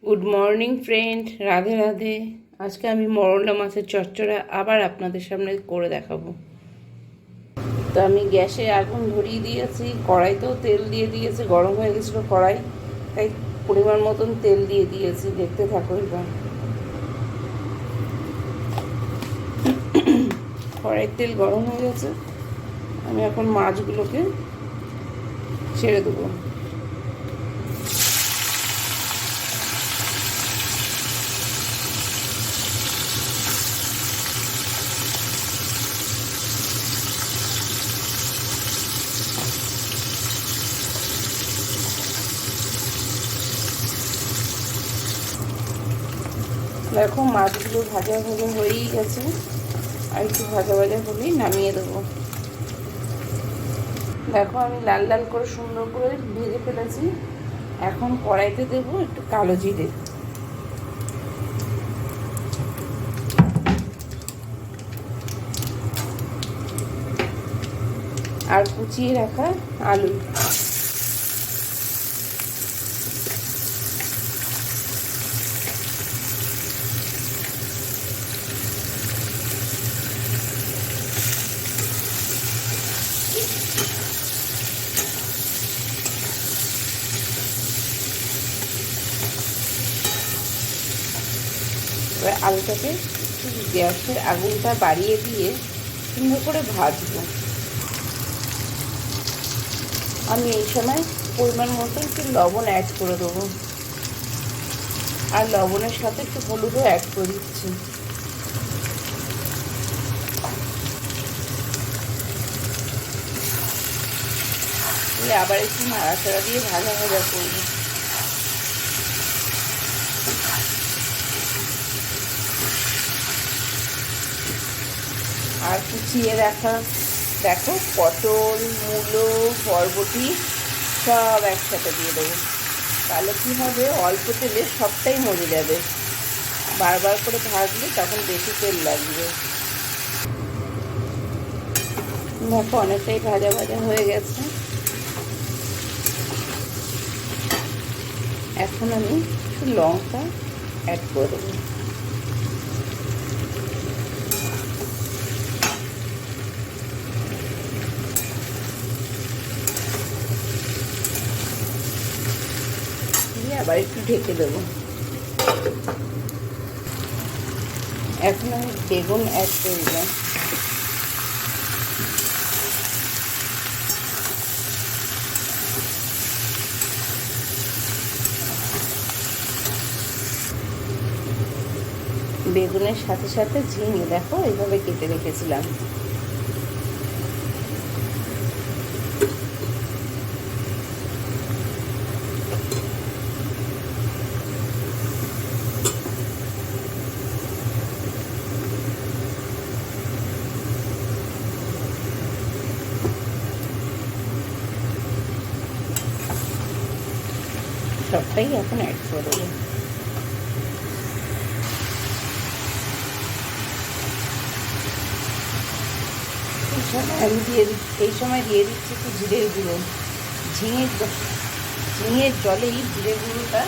Good morning friend, Radhe Radhe. আজকে আমি মরলা মাছের চচ্চড়া আবার আপনাদের সামনে করে দেখাবো। তো আমি গ্যাসে আগুন ধরিয়ে দিয়েছি, কড়াইতেও তেল দিয়ে দিয়েছি, গরম হয়ে গেছিলো কড়াই, তাই পরিমাণ মতন তেল দিয়ে দিয়েছি। দেখতে থাকো এবার। কড়াইয়ের তেল গরম হয়ে গেছে, আমি এখন মাছগুলোকে ছেড়ে দেবো। দেখো মাছগুলো ভাজা ভাজা হয়েই গেছে, আর একটু ভাজা ভাজা হলেই নামিয়ে দেবো। দেখো আমি লাল লাল করে সুন্দর করে ভেজে ফেলেছি। এখন কড়াইতে দেবো একটু কালো জিরে আর কুচিয়ে রাখা আলু। এবার আলুটাকে গ্যাসের আগুনটা বাড়িয়ে দিয়ে সুন্দর করে ভাজবো। আমি এই সময় পরিমাণ মতো একটু লবণ অ্যাড করে দেবো, আর লবণের সাথে একটু হলুদও অ্যাড করে দিচ্ছি। আবার একটু নাড়াচাড়া দিয়ে ভাজা ভাজা করবো। আর কুচিয়ে রাখা দেখো পটল, মূলো, বরবটি সব একসাথে দিয়ে দেবো। তাহলে কী হবে, অল্প তেলে সবটাই মরে যাবে। বারবার করে ভাজলে তখন বেশি তেল লাগবে। দেখো অনেকটাই ভাজা ভাজা হয়ে গেছে। এখন আমি একটু লঙ্কা অ্যাড করে দেবো। আবার একটু ঢেকে দেবো। এখন আমি বেগুন অ্যাড করে দিলাম। বেগুনের সাথে সাথে ঝিঙে দেখো এইভাবে কেটে রেখেছিলাম। সবটাই এখন অ্যাড করে দেবো। আমি এই সময় দিয়ে দিচ্ছি একটু জিরের গুঁড়ো। ঝিঙের জলেই জিরের গুঁড়োটা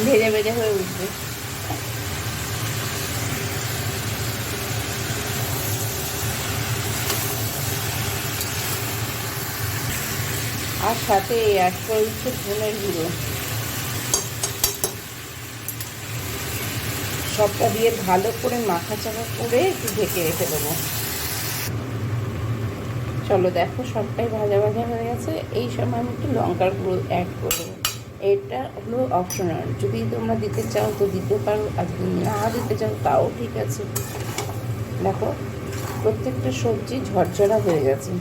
ভেজে ভেজে হয়ে উঠবে। আর সাথে অ্যাড করে দিচ্ছে ধনের গুঁড়ো। সবটা দিয়ে ভালো করে মাখাচাড়া করে একটু ঢেকে রেখে দেবো। চলো দেখো সবটাই ভাজা ভাজা হয়ে গেছে। এই সময় আমি একটু লঙ্কার গুঁড়ো অ্যাড করবো। এটা হলো অপশনাল, যদি তোমরা দিতে চাও তো দিতে পারো, আর যদি না দিতে চাও তাও ঠিক আছে। দেখো প্রত্যেকটা সবজি ঝরঝরা হয়ে গেছে।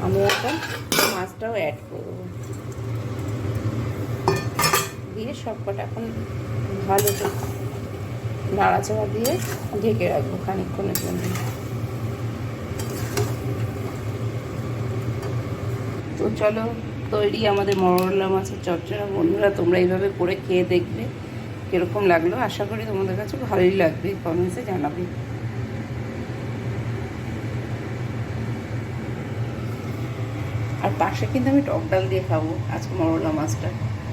আমি এখন মাছটাও অ্যাড করবো, দিয়ে সবকটা এখন ভালো নাড়াচাড়া দিয়ে ঢেকে রাখবো খানিকক্ষণের জন্য। তো চলো তৈরি আমাদের মরলা মাছের চচ্চড়া। বন্ধুরা তোমরা এইভাবে করে খেয়ে দেখবে কীরকম লাগলো। আশা করি তোমাদের কাছে ভালোই লাগবে, কমেন্টসে জানাবে। আর পাশে কিন্তু আমি টক ডাল দিয়ে খাবো আজকে মরলা মাছটা।